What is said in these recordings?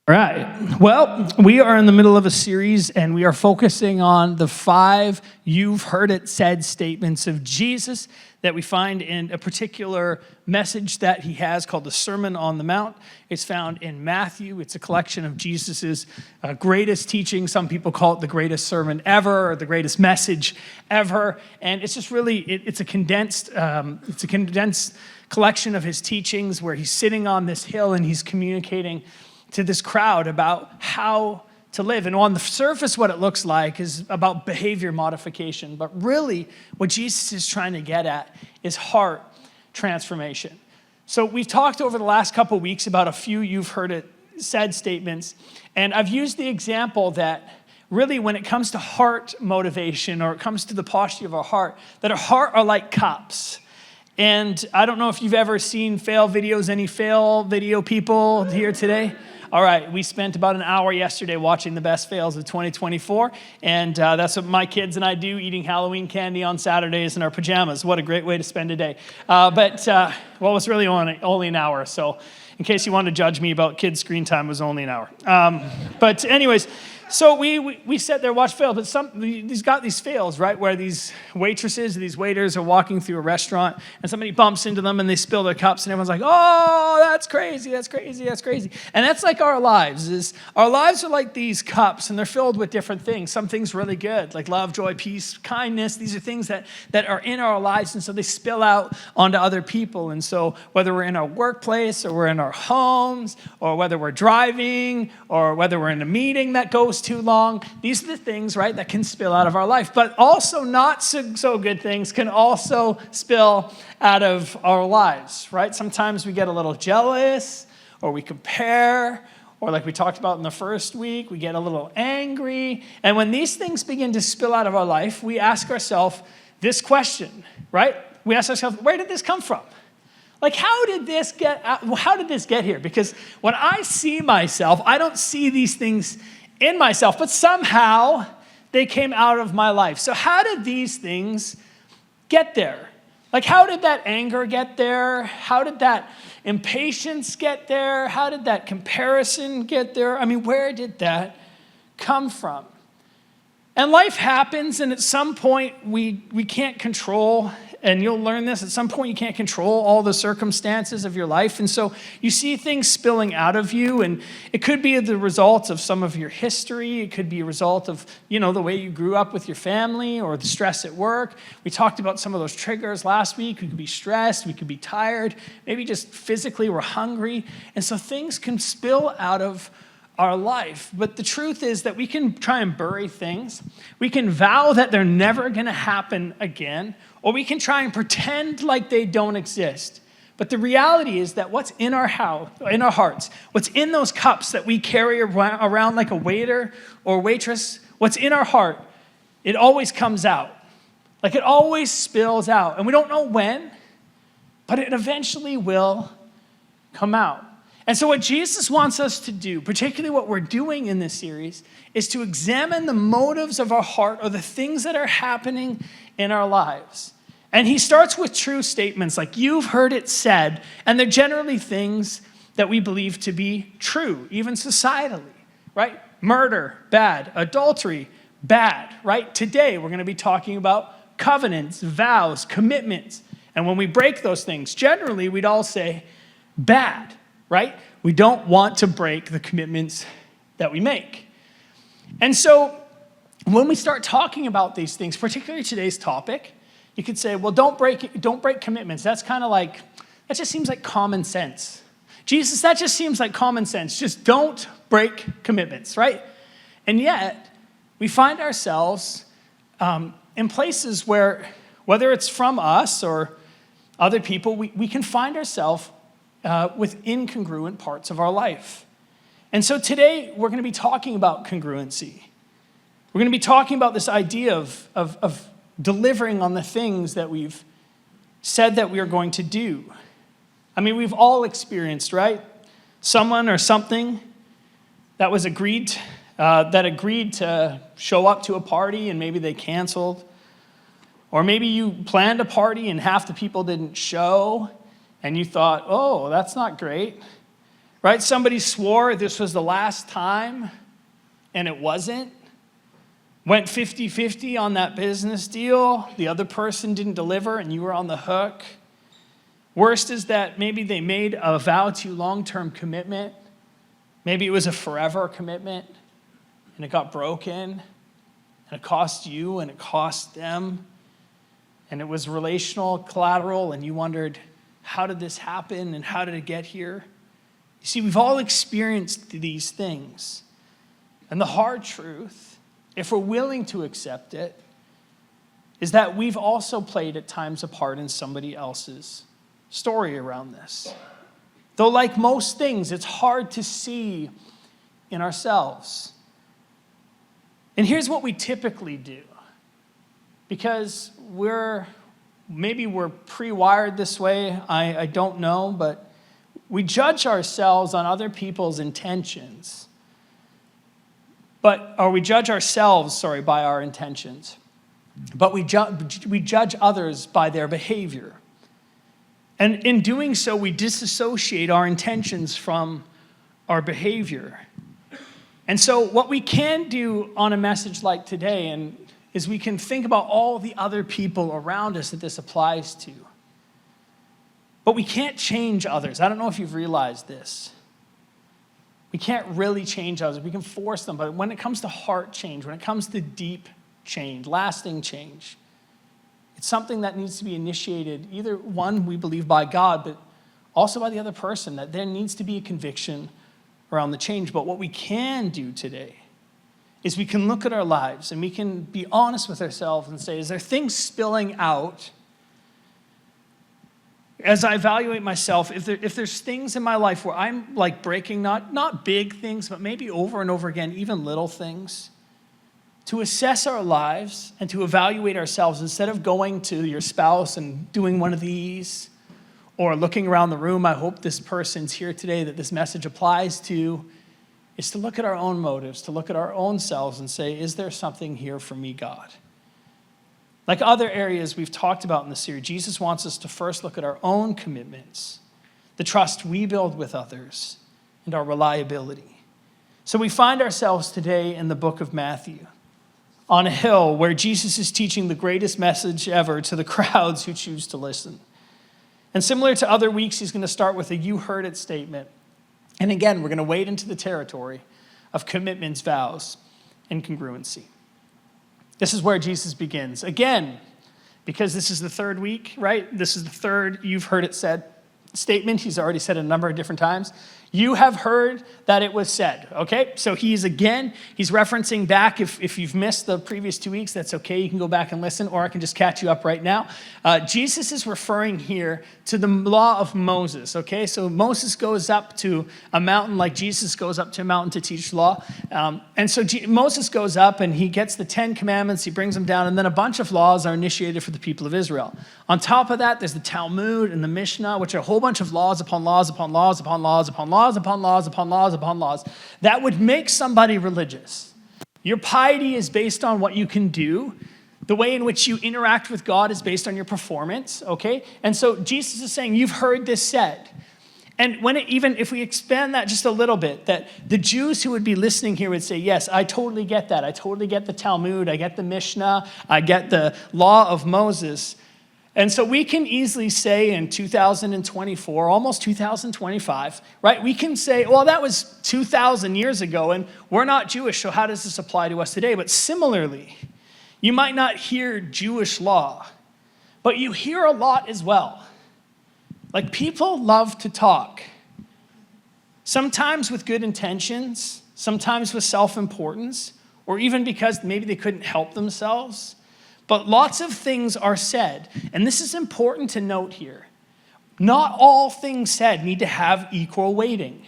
All right. Well, we are in the middle of a series, and we are focusing on the 5 you've heard it said statements of Jesus that we find in a particular message that he has called the Sermon on the Mount. It's found in Matthew. It's a collection of Jesus's greatest teaching. Some people call it the greatest sermon ever or the greatest message ever. And it's just really, it's a condensed collection of his teachings where he's sitting on this hill and he's communicating to this crowd about how to live. And on the surface, what it looks like is about behavior modification. But really, what Jesus is trying to get at is heart transformation. So we've talked over the last couple of weeks about a few you've heard it said statements. And I've used the example that really when it comes to heart motivation, or it comes to the posture of our heart, that our heart are like cups. And I don't know if you've ever seen fail videos. Any fail video people here today? All right, we spent about an hour yesterday watching the best fails of 2024, and that's what my kids and I do, eating Halloween candy on Saturdays in our pajamas. What a great way to spend a day. But it's really only an hour, so in case you want to judge me about kids' screen time, it was only an hour. But anyways, so we sat there, watched fails, but these got these fails, right, where these waitresses, these waiters are walking through a restaurant, and somebody bumps into them, and they spill their cups, and everyone's like, oh, that's crazy, that's crazy, that's crazy. And that's like our lives. Our lives are like these cups, and they're filled with different things. Some things really good, like love, joy, peace, kindness. These are things that are in our lives, and so they spill out onto other people. And so whether we're in our workplace, or we're in our homes, or whether we're driving, or whether we're in a meeting that goes too long, these are the things, right, that can spill out of our life. But also not so good things can also spill out of our lives, right? Sometimes we get a little jealous, or we compare, or like we talked about in the first week, we get a little angry. And when these things begin to spill out of our life, we ask ourselves this question, right? We ask ourselves, where did this come from? Like, how did this get here? Because when I see myself, I don't see these things in myself, but somehow they came out of my life. So how did these things get there? Like, how did that anger get there? How did that impatience get there? How did that comparison get there? I mean, where did that come from? And life happens, and at some point we can't control, and you'll learn this, at some point you can't control all the circumstances of your life. And so you see things spilling out of you, and it could be the result of some of your history. It could be a result of, the way you grew up with your family, or the stress at work. We talked about some of those triggers last week. We could be stressed, we could be tired, maybe just physically we're hungry. And so things can spill out of our life. But the truth is that we can try and bury things. We can vow that they're never going to happen again, or we can try and pretend like they don't exist. But the reality is that what's in our hearts, what's in those cups that we carry around like a waiter or waitress, what's in our heart, it always comes out. Like, it always spills out. And we don't know when, but it eventually will come out. And so what Jesus wants us to do, particularly what we're doing in this series, is to examine the motives of our heart, or the things that are happening in our lives. And he starts with true statements like, you've heard it said, and they're generally things that we believe to be true, even societally, right? Murder, bad. Adultery, bad, right? Today, we're going to be talking about covenants, vows, commitments. And when we break those things, generally, we'd all say, bad. Right? We don't want to break the commitments that we make. And so when we start talking about these things, particularly today's topic, you could say, well, don't break commitments. That's kind of like, that just seems like common sense. Jesus, that just seems like common sense. Just don't break commitments, right? And yet, we find ourselves in places where, whether it's from us or other people, we can find ourselves with incongruent parts of our life. And so today, we're going to be talking about congruency. We're going to be talking about this idea of delivering on the things that we've said that we are going to do. I mean, we've all experienced, right? Someone or something that was agreed to show up to a party, and maybe they canceled. Or maybe you planned a party and half the people didn't show, and you thought, oh, that's not great, right? Somebody swore this was the last time, and it wasn't. Went 50-50 on that business deal. The other person didn't deliver, and you were on the hook. Worst is that maybe they made a vow to you, long-term commitment. Maybe it was a forever commitment, and it got broken, and it cost you, and it cost them, and it was relational collateral, and you wondered, how did this happen, and how did it get here? You see, we've all experienced these things, and the hard truth, if we're willing to accept it, is that we've also played at times a part in somebody else's story around this. Though like most things, it's hard to see in ourselves. And here's what we typically do. Because maybe we're pre-wired this way, I don't know, but we judge ourselves on other people's intentions. Or we judge ourselves, by our intentions. But we judge others by their behavior. And in doing so, we disassociate our intentions from our behavior. And so what we can do on a message like today is we can think about all the other people around us that this applies to. But we can't change others. I don't know if you've realized this. We can't really change others. We can force them. But when it comes to heart change, when it comes to deep change, lasting change, it's something that needs to be initiated, either one, we believe by God, but also by the other person, that there needs to be a conviction around the change. But what we can do today is we can look at our lives and we can be honest with ourselves and say, is there things spilling out as I evaluate myself, if there's things in my life where I'm like breaking, not big things, but maybe over and over again, even little things, to assess our lives and to evaluate ourselves instead of going to your spouse and doing one of these or looking around the room, I hope this person's here today that this message applies to, is to look at our own motives, to look at our own selves and say, is there something here for me, God? Like other areas we've talked about in the series, Jesus wants us to first look at our own commitments, the trust we build with others, and our reliability. So we find ourselves today in the book of Matthew, on a hill where Jesus is teaching the greatest message ever to the crowds who choose to listen. And similar to other weeks, he's going to start with a "you heard it" statement. And again, we're going to wade into the territory of commitments, vows, and congruency. This is where Jesus begins. Again, because this is the third week, right? This is the third "you've heard it said" statement. He's already said it a number of different times. You have heard that it was said, okay? So he's referencing back. If you've missed the previous 2 weeks, that's okay. You can go back and listen, or I can just catch you up right now. Jesus is referring here to the law of Moses, okay? So Moses goes up to a mountain like Jesus goes up to a mountain to teach law. And so Moses goes up and he gets the 10 commandments, he brings them down, and then a bunch of laws are initiated for the people of Israel. On top of that, there's the Talmud and the Mishnah, which are a whole bunch of laws upon laws upon laws upon laws upon laws upon laws upon laws upon laws that would make somebody religious. Your piety is based on what you can do. The way in which you interact with God is based on your performance, okay? And so Jesus is saying, you've heard this said. And even if we expand that just a little bit, that the Jews who would be listening here would say, yes, I totally get that. I totally get the Talmud. I get the Mishnah. I get the law of Moses. And so we can easily say in 2024, almost 2025, right? We can say, well, that was 2,000 years ago, and we're not Jewish, so how does this apply to us today? But similarly, you might not hear Jewish law, but you hear a lot as well. Like, people love to talk, sometimes with good intentions, sometimes with self-importance, or even because maybe they couldn't help themselves. But lots of things are said, and this is important to note here. Not all things said need to have equal weighting,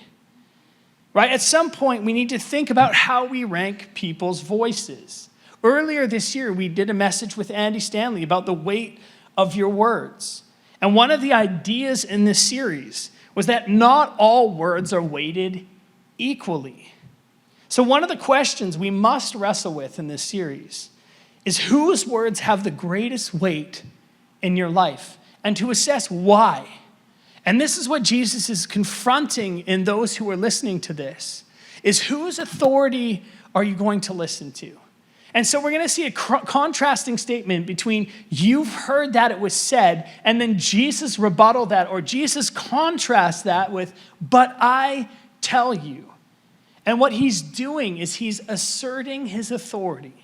right? At some point, we need to think about how we rank people's voices. Earlier this year, we did a message with Andy Stanley about the weight of your words. And one of the ideas in this series was that not all words are weighted equally. So one of the questions we must wrestle with in this series is whose words have the greatest weight in your life, and to assess why. And this is what Jesus is confronting in those who are listening to this, is whose authority are you going to listen to? And so we're going to see a contrasting statement between you've heard that it was said, and then Jesus rebuttal that, or Jesus contrasts that with, but I tell you. And what he's doing is he's asserting his authority.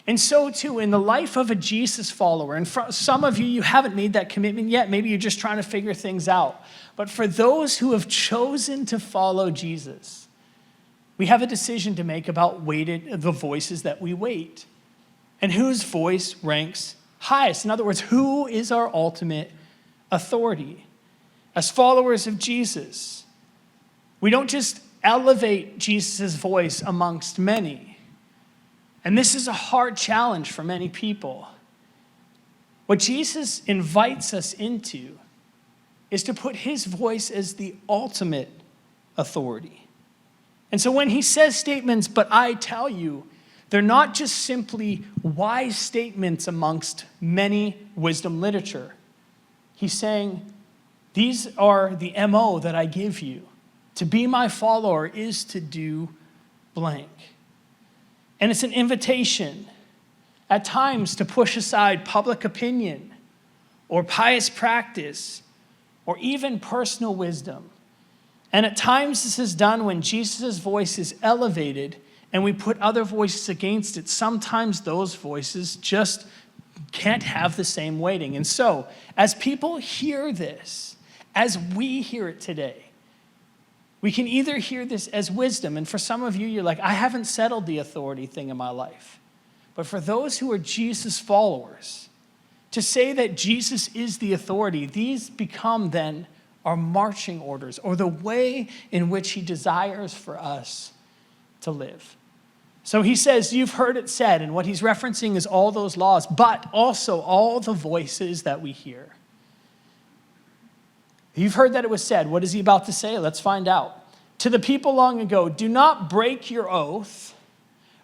And so too, in the life of a Jesus follower, and for some of you, you haven't made that commitment yet. Maybe you're just trying to figure things out. But for those who have chosen to follow Jesus, we have a decision to make about the voices that we weight and whose voice ranks highest. In other words, who is our ultimate authority? As followers of Jesus, we don't just elevate Jesus' voice amongst many. And this is a hard challenge for many people. What Jesus invites us into is to put his voice as the ultimate authority. And so when he says statements, but I tell you, they're not just simply wise statements amongst many wisdom literature. He's saying, these are the MO that I give you. To be my follower is to do blank. And it's an invitation at times to push aside public opinion or pious practice or even personal wisdom. And at times this is done when Jesus' voice is elevated and we put other voices against it. Sometimes those voices just can't have the same weighting. And so, as people hear this, as we hear it today, we can either hear this as wisdom, and for some of you, you're like, I haven't settled the authority thing in my life. But for those who are Jesus followers, to say that Jesus is the authority, these become then our marching orders, or the way in which he desires for us to live. So he says, you've heard it said, and what he's referencing is all those laws, but also all the voices that we hear. You've heard that it was said. What is he about to say? Let's find out. To the people long ago, do not break your oath,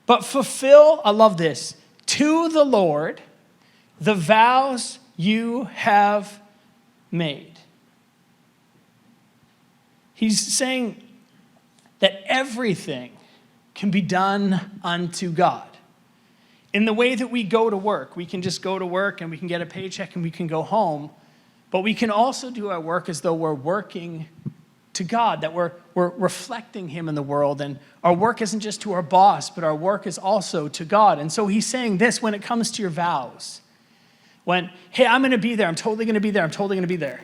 but fulfill, I love this, to the Lord the vows you have made. He's saying that everything can be done unto God. In the way that we go to work, we can just go to work and we can get a paycheck and we can go home, but we can also do our work as though we're working to God, that we're reflecting him in the world, and our work isn't just to our boss, but our work is also to God. And so he's saying this when it comes to your vows. When, hey, I'm going to be there, I'm totally going to be there, I'm totally going to be there.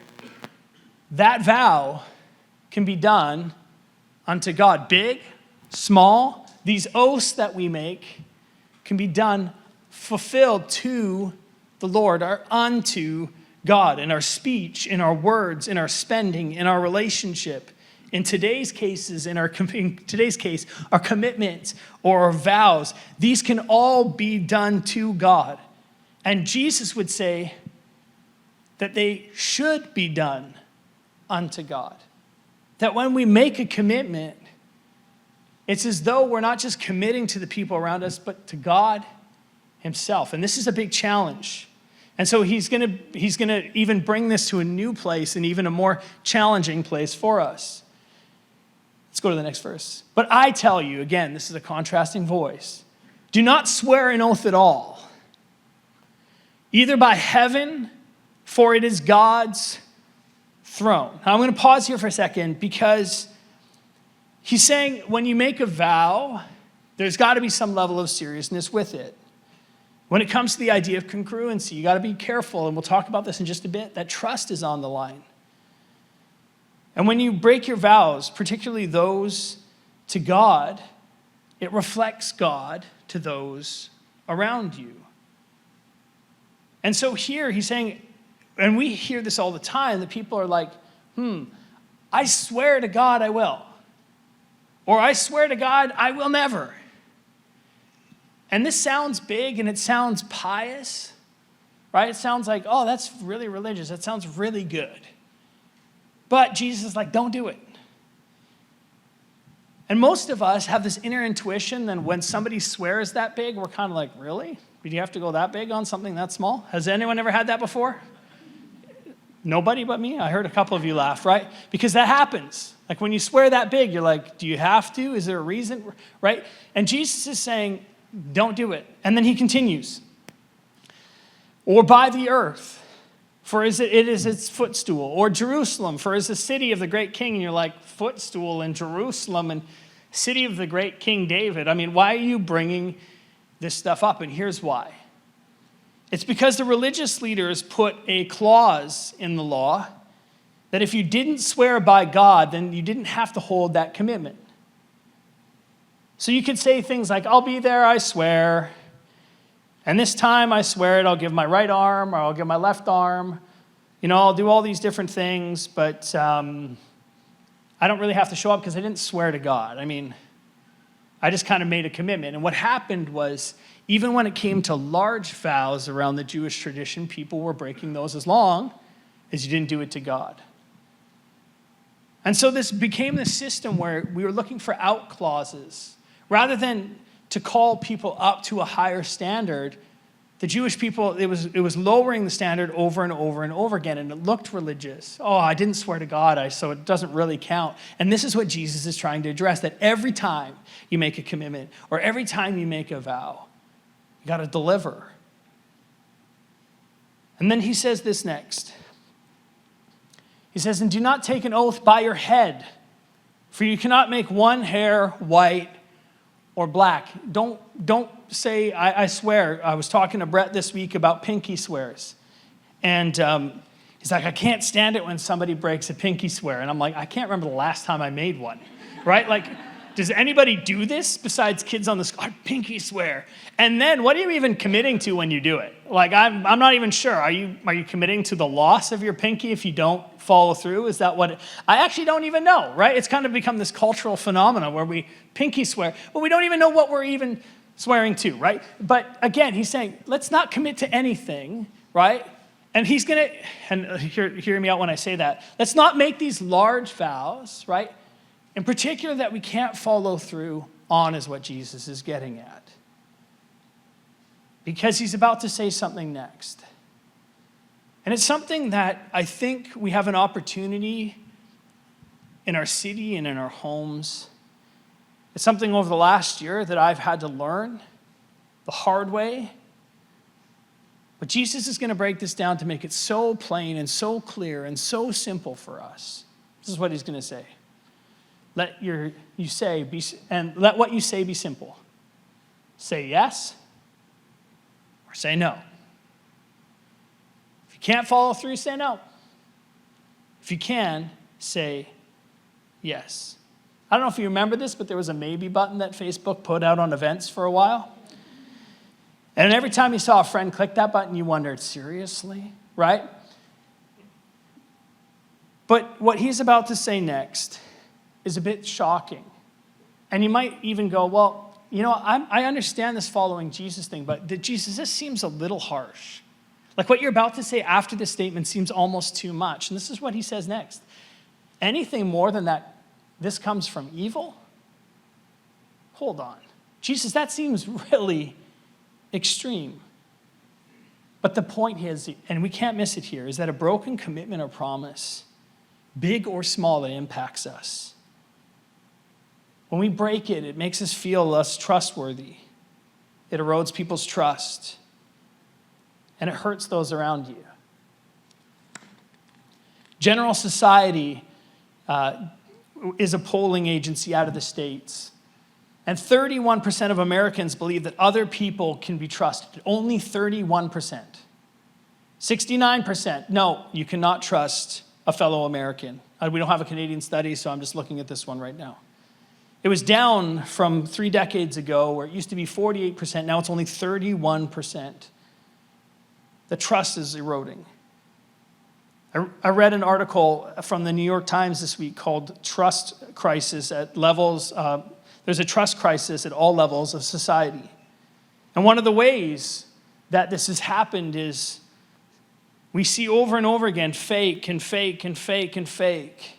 That vow can be done unto God. Big, small, these oaths that we make can be done, fulfilled to the Lord, or unto God, in our speech, in our words, in our spending, in our relationship. In today's case, our commitments or our vows, these can all be done to God. And Jesus would say that they should be done unto God. That when we make a commitment, it's as though we're not just committing to the people around us, but to God himself. And this is a big challenge. And so he's gonna even bring this to a new place and even a more challenging place for us. Let's go to the next verse. But I tell you, again, this is a contrasting voice, do not swear an oath at all, either by heaven, for it is God's throne. Now I'm going to pause here for a second because he's saying when you make a vow, there's got to be some level of seriousness with it. When it comes to the idea of congruency, you got to be careful, and we'll talk about this in just a bit, that trust is on the line. And when you break your vows, particularly those to God, it reflects God to those around you. And so here he's saying, and we hear this all the time, that people are like, I swear to God I will. Or I swear to God I will never. And this sounds big and it sounds pious, right? It sounds like, oh, that's really religious. That sounds really good. But Jesus is like, don't do it. And most of us have this inner intuition that when somebody swears that big, we're kind of like, really? Did you have to go that big on something that small? Has anyone ever had that before? Nobody but me? I heard a couple of you laugh, right? Because that happens. Like when you swear that big, you're like, do you have to? Is there a reason? Right? And Jesus is saying, don't do it. And then he continues. Or by the earth, for it is its footstool. Or Jerusalem, for it is the city of the great king. And you're like, footstool in Jerusalem and city of the great King David. I mean, why are you bringing this stuff up? And here's why. It's because the religious leaders put a clause in the law that if you didn't swear by God, then you didn't have to hold that commitment. So you could say things like, I'll be there, I swear. And this time I swear it, I'll give my right arm or I'll give my left arm. You know, I'll do all these different things, but I don't really have to show up because I didn't swear to God. I mean, I just kind of made a commitment. And what happened was, even when it came to large vows around the Jewish tradition, people were breaking those as long as you didn't do it to God. And so this became the system where we were looking for out clauses. Rather than to call people up to a higher standard, the Jewish people, it was lowering the standard over and over and over again, and it looked religious. Oh, I didn't swear to God, so it doesn't really count. And this is what Jesus is trying to address, that every time you make a commitment or every time you make a vow, you got to deliver. And then he says this next. He says, and do not take an oath by your head, for you cannot make one hair white or black. Don't say, I swear. I was talking to Brett this week about pinky swears. And he's like, I can't stand it when somebody breaks a pinky swear. And I'm like, I can't remember the last time I made one, right? Like, does anybody do this besides kids on the school? Pinky swear. And then what are you even committing to when you do it? Like, I'm not even sure. Are you committing to the loss of your pinky if you don't follow through? Is that what I actually don't even know, right? It's kind of become this cultural phenomenon where we pinky swear, but we don't even know what we're even swearing to, right? But again, he's saying, let's not commit to anything, right? And he's going to, and hear me out when I say that, let's not make these large vows, right? In particular, that we can't follow through on is what Jesus is getting at. Because he's about to say something next. And it's something that I think we have an opportunity in our city and in our homes. It's something over the last year that I've had to learn the hard way. But Jesus is going to break this down to make it so plain and so clear and so simple for us. This is what he's going to say. Let what you say be simple. Say yes or say no. If you can't follow through, say no. If you can, say yes. I don't know if you remember this, but there was a maybe button that Facebook put out on events for a while. And every time you saw a friend click that button, you wondered, seriously? Right? But what he's about to say next is a bit shocking. And you might even go, well, you know, I understand this following Jesus thing, but Jesus, this seems a little harsh. Like what you're about to say after this statement seems almost too much. And this is what he says next. Anything more than that, this comes from evil? Hold on. Jesus, that seems really extreme. But the point is, and we can't miss it here, is that a broken commitment or promise, big or small, it impacts us. When we break it, it makes us feel less trustworthy. It erodes people's trust. And it hurts those around you. General Society is a polling agency out of the States. And 31% of Americans believe that other people can be trusted. Only 31%. 69%, no, you cannot trust a fellow American. We don't have a Canadian study, so I'm just looking at this one right now. It was down from 3 decades ago, where it used to be 48%. Now it's only 31%. The trust is eroding. I read an article from the New York Times this week called Trust Crisis at Levels. There's a trust crisis at all levels of society. And one of the ways that this has happened is we see over and over again fake and fake and fake and fake.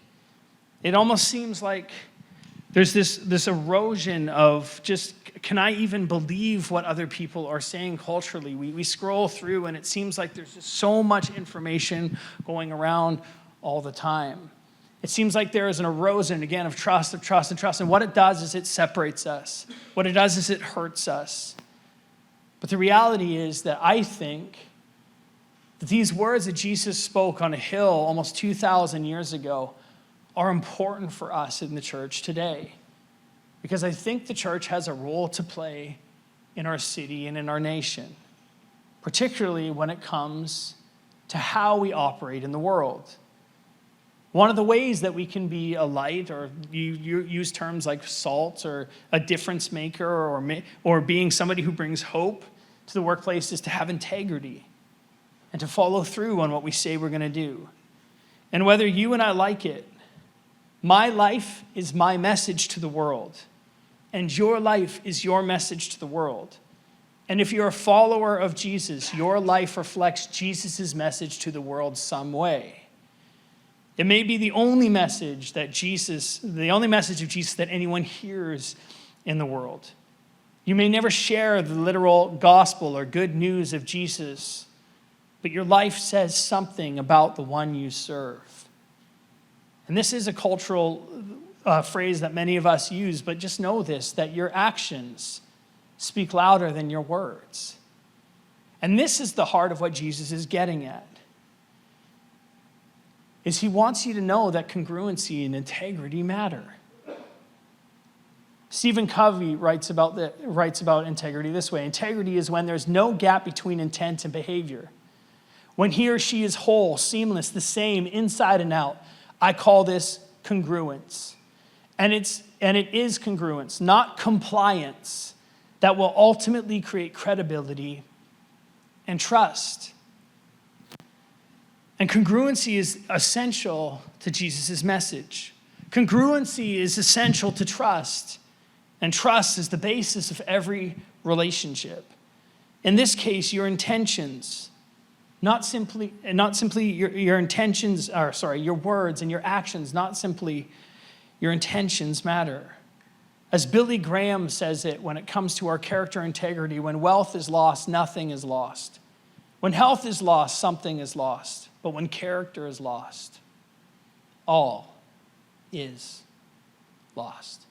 It almost seems like There's this erosion of just, can I even believe what other people are saying culturally? We scroll through and it seems like there's just so much information going around all the time. It seems like there is an erosion, again, of trust. And what it does is it separates us. What it does is it hurts us. But the reality is that I think that these words that Jesus spoke on a hill almost 2,000 years ago are important for us in the church today. Because I think the church has a role to play in our city and in our nation, particularly when it comes to how we operate in the world. One of the ways that we can be a light, or you use terms like salt or a difference maker, or being somebody who brings hope to the workplace, is to have integrity and to follow through on what we say we're going to do. And whether you and I like it, my life is my message to the world, and your life is your message to the world. And if you're a follower of Jesus, your life reflects Jesus' message to the world some way. It may be the only message of Jesus that anyone hears in the world. You may never share the literal gospel or good news of Jesus, but your life says something about the one you serve. And this is a cultural phrase that many of us use, but just know this, that your actions speak louder than your words. And this is the heart of what Jesus is getting at. Is he wants you to know that congruency and integrity matter. Stephen Covey writes about integrity this way. Integrity is when there's no gap between intent and behavior. When he or she is whole, seamless, the same, inside and out. I call this congruence. And it is congruence, not compliance, that will ultimately create credibility and trust. And congruency is essential to Jesus' message. Congruency is essential to trust. And trust is the basis of every relationship. In this case, your intentions, not simply your intentions, your words and your actions, not simply your intentions matter. As Billy Graham says it when it comes to our character integrity, when wealth is lost, nothing is lost. When health is lost, something is lost. But when character is lost, all is lost.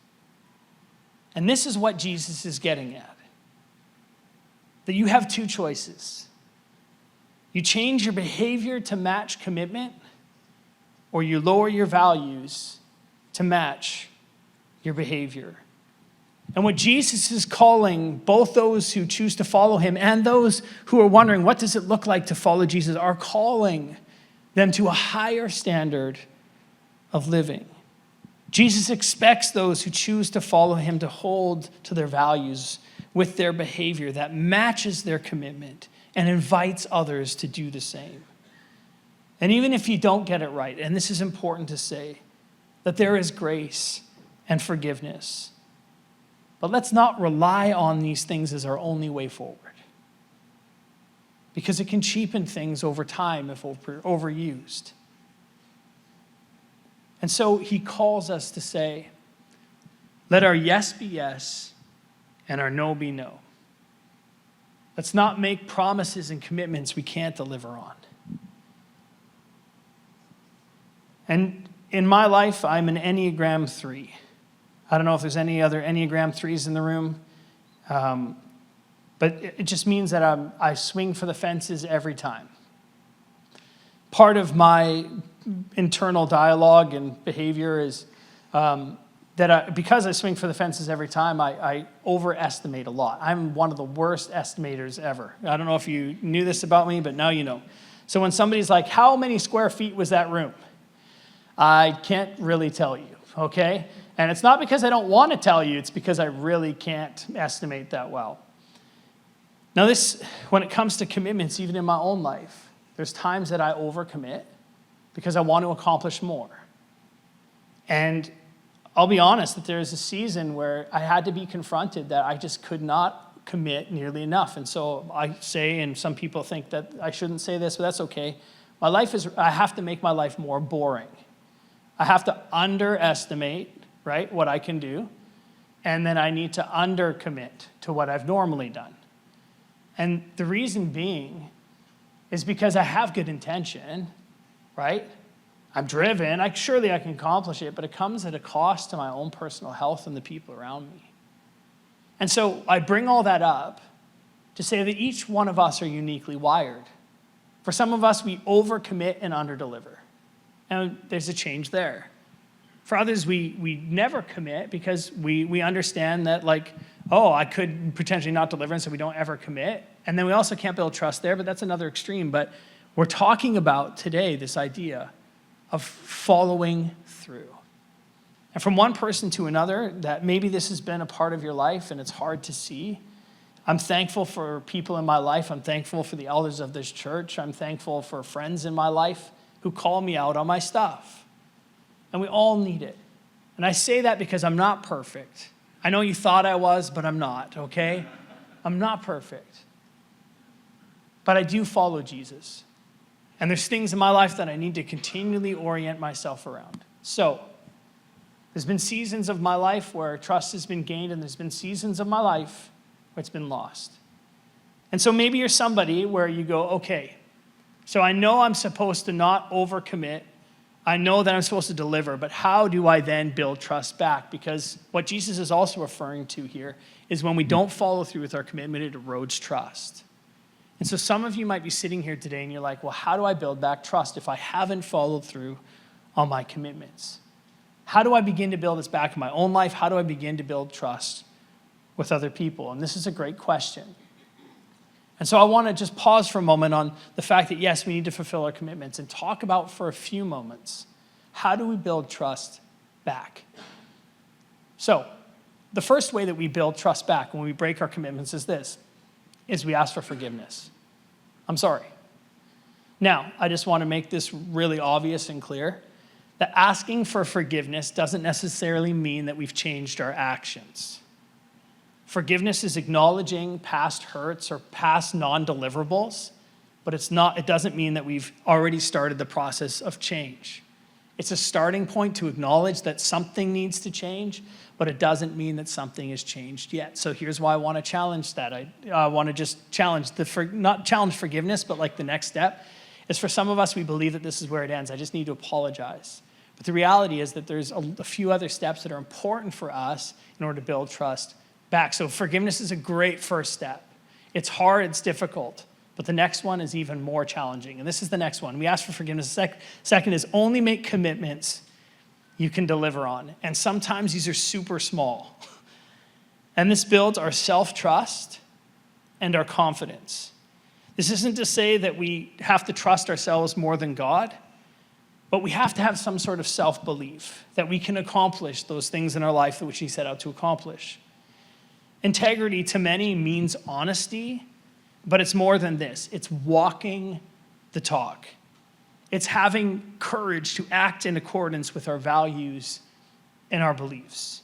And this is what Jesus is getting at. That you have two choices. You change your behavior to match commitment, or you lower your values to match your behavior. And what Jesus is calling both those who choose to follow him and those who are wondering, what does it look like to follow Jesus, are calling them to a higher standard of living. Jesus expects those who choose to follow him to hold to their values with their behavior that matches their commitment and invites others to do the same. And even if you don't get it right, and this is important to say, that there is grace and forgiveness. But let's not rely on these things as our only way forward, because it can cheapen things over time if overused. And so he calls us to say, let our yes be yes and our no be no. Let's not make promises and commitments we can't deliver on. And in my life, I'm an Enneagram 3. I don't know if there's any other Enneagram 3s in the room, but it just means that I swing for the fences every time. Part of my internal dialogue and behavior is because I swing for the fences every time, I overestimate a lot. I'm one of the worst estimators ever. I don't know if you knew this about me, but now you know. So when somebody's like, how many square feet was that room? I can't really tell you, okay? And it's not because I don't want to tell you, it's because I really can't estimate that well. Now this, when it comes to commitments, even in my own life, there's times that I overcommit because I want to accomplish more. And I'll be honest that there's a season where I had to be confronted that I just could not commit nearly enough. And so I say, and some people think that I shouldn't say this, but that's okay. I have to make my life more boring. I have to underestimate right? What I can do. And then I need to undercommit to what I've normally done. And the reason being is because I have good intention, right? I'm driven. Surely I can accomplish it, but it comes at a cost to my own personal health and the people around me. And so I bring all that up to say that each one of us are uniquely wired. For some of us, we overcommit and underdeliver. And there's a change there. For others, we never commit because we understand that, like, oh, I could potentially not deliver, and so we don't ever commit. And then we also can't build trust there, but that's another extreme. But we're talking about today this idea of following through. And from one person to another, that maybe this has been a part of your life and it's hard to see. I'm thankful for people in my life. I'm thankful for the elders of this church. I'm thankful for friends in my life who call me out on my stuff. And we all need it. And I say that because I'm not perfect. I know you thought I was, but I'm not, okay? I'm not perfect. But I do follow Jesus. And there's things in my life that I need to continually orient myself around. So, there's been seasons of my life where trust has been gained, and there's been seasons of my life where it's been lost. And so maybe you're somebody where you go, okay, so I know I'm supposed to not overcommit. I know that I'm supposed to deliver, but how do I then build trust back? Because what Jesus is also referring to here is when we don't follow through with our commitment, it erodes trust. And so some of you might be sitting here today and you're like, well, how do I build back trust if I haven't followed through on my commitments? How do I begin to build this back in my own life? How do I begin to build trust with other people? And this is a great question. And so I want to just pause for a moment on the fact that, yes, we need to fulfill our commitments and talk about for a few moments, how do we build trust back? So the first way that we build trust back when we break our commitments is this, is we ask for forgiveness. I'm sorry. Now, I just want to make this really obvious and clear that asking for forgiveness doesn't necessarily mean that we've changed our actions. Forgiveness is acknowledging past hurts or past non-deliverables, but it doesn't mean that we've already started the process of change. It's a starting point to acknowledge that something needs to change, but it doesn't mean that something has changed yet. So here's why I want to challenge that. I want to just challenge, not challenge forgiveness, but like the next step is for some of us, we believe that this is where it ends. I just need to apologize. But the reality is that there's a few other steps that are important for us in order to build trust back. So forgiveness is a great first step. It's hard, it's difficult, but the next one is even more challenging. And this is the next one. We ask for forgiveness. Second is only make commitments you can deliver on. And sometimes these are super small. And this builds our self-trust and our confidence. This isn't to say that we have to trust ourselves more than God, but we have to have some sort of self-belief that we can accomplish those things in our life which He set out to accomplish. Integrity to many means honesty, but it's more than this. It's walking the talk. It's having courage to act in accordance with our values and our beliefs.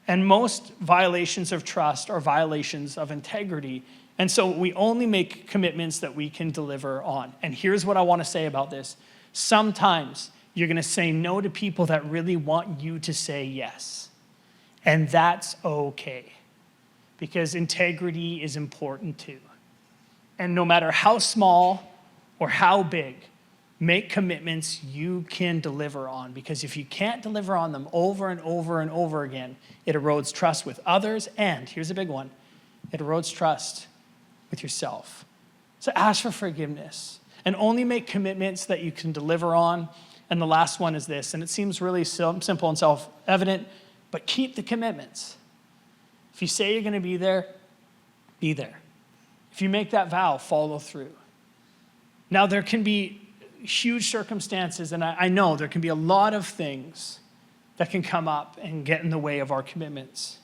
And most violations of trust are violations of integrity. And so we only make commitments that we can deliver on. And here's what I want to say about this. Sometimes you're going to say no to people that really want you to say yes. And that's okay. Because integrity is important too. And no matter how small or how big, make commitments you can deliver on. Because if you can't deliver on them over and over and over again, it erodes trust with others. And here's a big one. It erodes trust with yourself. So ask for forgiveness. And only make commitments that you can deliver on. And the last one is this, and it seems really simple and self-evident, but keep the commitments. If you say you're going to be there, be there. If you make that vow, follow through. Now, there can be huge circumstances, and I know there can be a lot of things that can come up and get in the way of our commitments.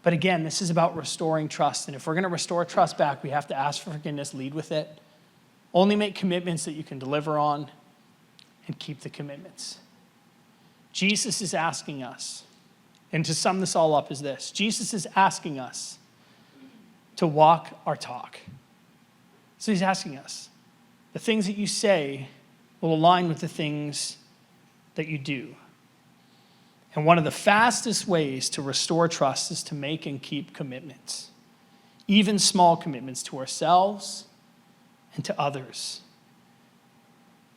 But again, this is about restoring trust. And if we're going to restore trust back, we have to ask for forgiveness, lead with it. Only make commitments that you can deliver on and keep the commitments. Jesus is asking us, and to sum this all up is this, Jesus is asking us to walk our talk. So He's asking us, the things that you say will align with the things that you do. And one of the fastest ways to restore trust is to make and keep commitments, even small commitments to ourselves and to others.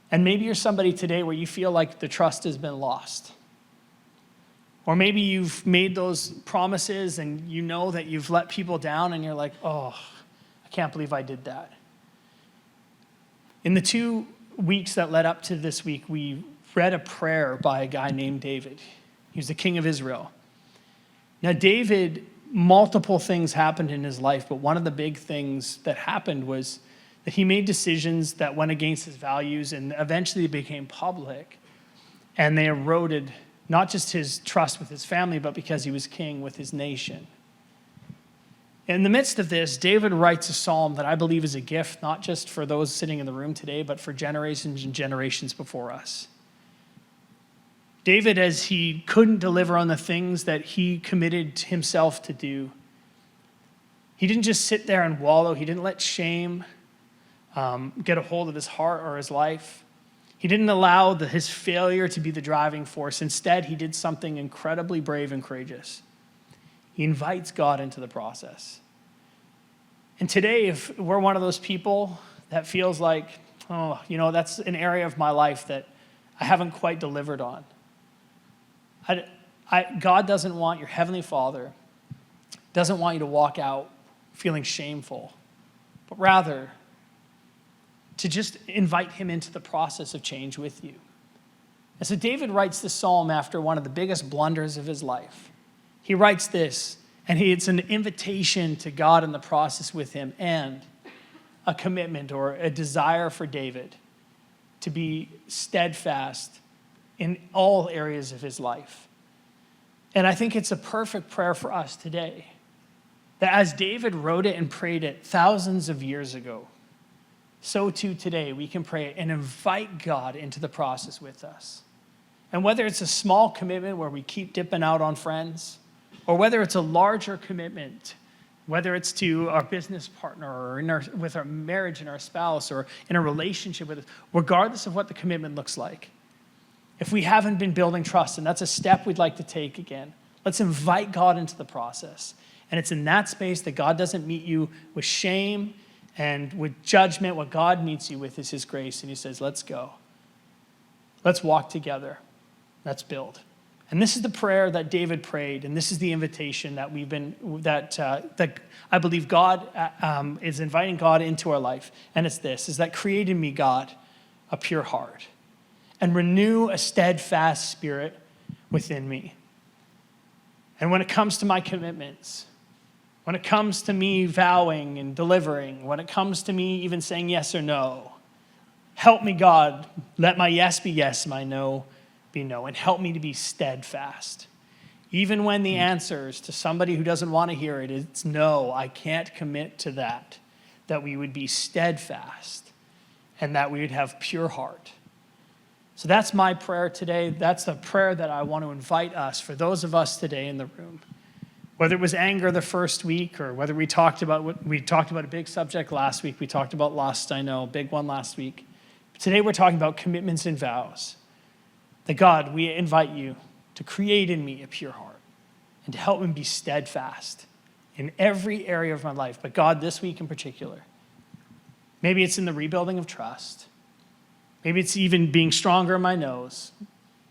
And maybe you're somebody today where you feel like the trust has been lost. Or maybe you've made those promises and you know that you've let people down and you're like, oh, I can't believe I did that. In the 2 weeks that led up to this week, we read a prayer by a guy named David. He was the king of Israel. Now, David, multiple things happened in his life, but one of the big things that happened was that he made decisions that went against his values and eventually became public. And they eroded not just his trust with his family, but because he was king with his nation. In the midst of this, David writes a psalm that I believe is a gift, not just for those sitting in the room today, but for generations and generations before us. David, as he couldn't deliver on the things that he committed himself to do, he didn't just sit there and wallow. He didn't let shame get a hold of his heart or his life. He didn't allow his failure to be the driving force. Instead, he did something incredibly brave and courageous. He invites God into the process. And today, if we're one of those people that feels like, oh, that's an area of my life that I haven't quite delivered on. God doesn't want, your Heavenly Father doesn't want you to walk out feeling shameful, but rather to just invite him into the process of change with you. And so David writes this psalm after one of the biggest blunders of his life. He writes this, and it's an invitation to God in the process with him and a commitment or a desire for David to be steadfast in all areas of his life. And I think it's a perfect prayer for us today. That as David wrote it and prayed it thousands of years ago, so too today we can pray it and invite God into the process with us. And whether it's a small commitment where we keep dipping out on friends, or whether it's a larger commitment, whether it's to our business partner or with our marriage and our spouse or in a relationship with us, regardless of what the commitment looks like. If we haven't been building trust, and that's a step we'd like to take again, let's invite God into the process. And it's in that space that God doesn't meet you with shame and with judgment. What God meets you with is his grace. And he says, let's go. Let's walk together. Let's build. And this is the prayer that David prayed. And this is the invitation that that I believe God is inviting God into our life. And it's this, is that create in me, God, a pure heart and renew a steadfast spirit within me. And when it comes to my commitments, when it comes to me vowing and delivering, when it comes to me even saying yes or no, help me, God, let my yes be yes, my no be no, and help me to be steadfast. Even when the answers to somebody who doesn't want to hear it, it's no, I can't commit to that we would be steadfast and that we would have pure heart. So that's my prayer today. That's the prayer that I want to invite us, for those of us today in the room. Whether it was anger the first week or whether we talked about a big subject last week. We talked about lust, I know, big one last week. But today we're talking about commitments and vows. That God, we invite you to create in me a pure heart and to help me be steadfast in every area of my life. But God, this week in particular, maybe it's in the rebuilding of trust. Maybe it's even being stronger in my no's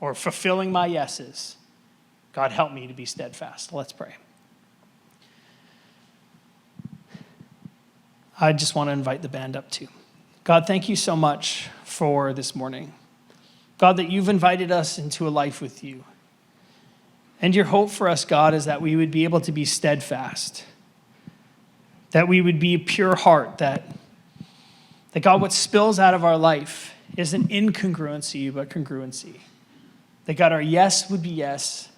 or fulfilling my yeses. God, help me to be steadfast. Let's pray. I just want to invite the band up too. God, thank you so much for this morning. God, that you've invited us into a life with you. And your hope for us, God, is that we would be able to be steadfast. That we would be a pure heart. That God, what spills out of our life isn't incongruency, but congruency. That God, our yes would be yes,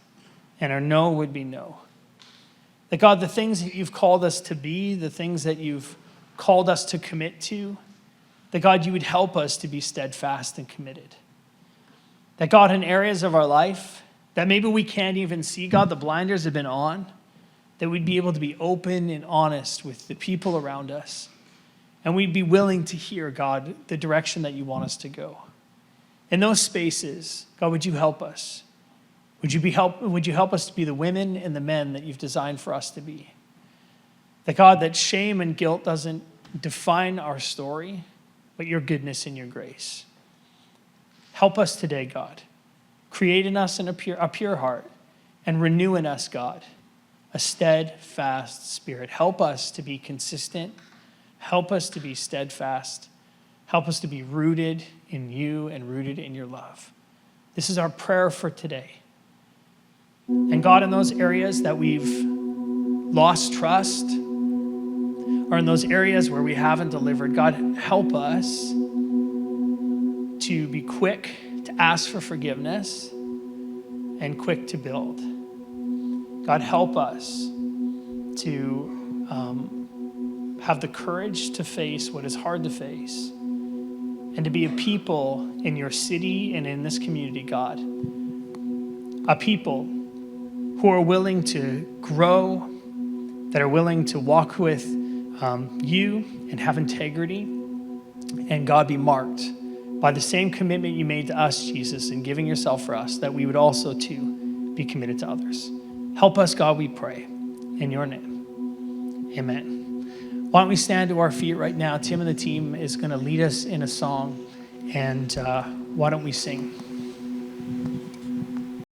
and our no would be no. That God, the things that you've called us to be, the things that you've called us to commit to, that God, you would help us to be steadfast and committed. That God, in areas of our life that maybe we can't even see, God, the blinders have been on, that we'd be able to be open and honest with the people around us. And we'd be willing to hear, God, the direction that you want us to go. In those spaces, God, would you help us? Would you help us to be the women and the men that you've designed for us to be? That God, that shame and guilt doesn't define our story, but your goodness and your grace. Help us today, God. Create in us a pure heart and renew in us, God, a steadfast spirit. Help us to be consistent. Help us to be steadfast. Help us to be rooted in you and rooted in your love. This is our prayer for today. And God, in those areas that we've lost trust, or in those areas where we haven't delivered, God, help us to be quick to ask for forgiveness and quick to build. God, help us to have the courage to face what is hard to face, and to be a people in your city and in this community, God, a people who are willing to grow, that are willing to walk with you and have integrity, and God, be marked by the same commitment you made to us, Jesus, in giving yourself for us, that we would also too be committed to others. Help us, God, we pray, in your name. Amen. Why don't we stand to our feet right now? Tim and the team is going to lead us in a song, and why don't we sing?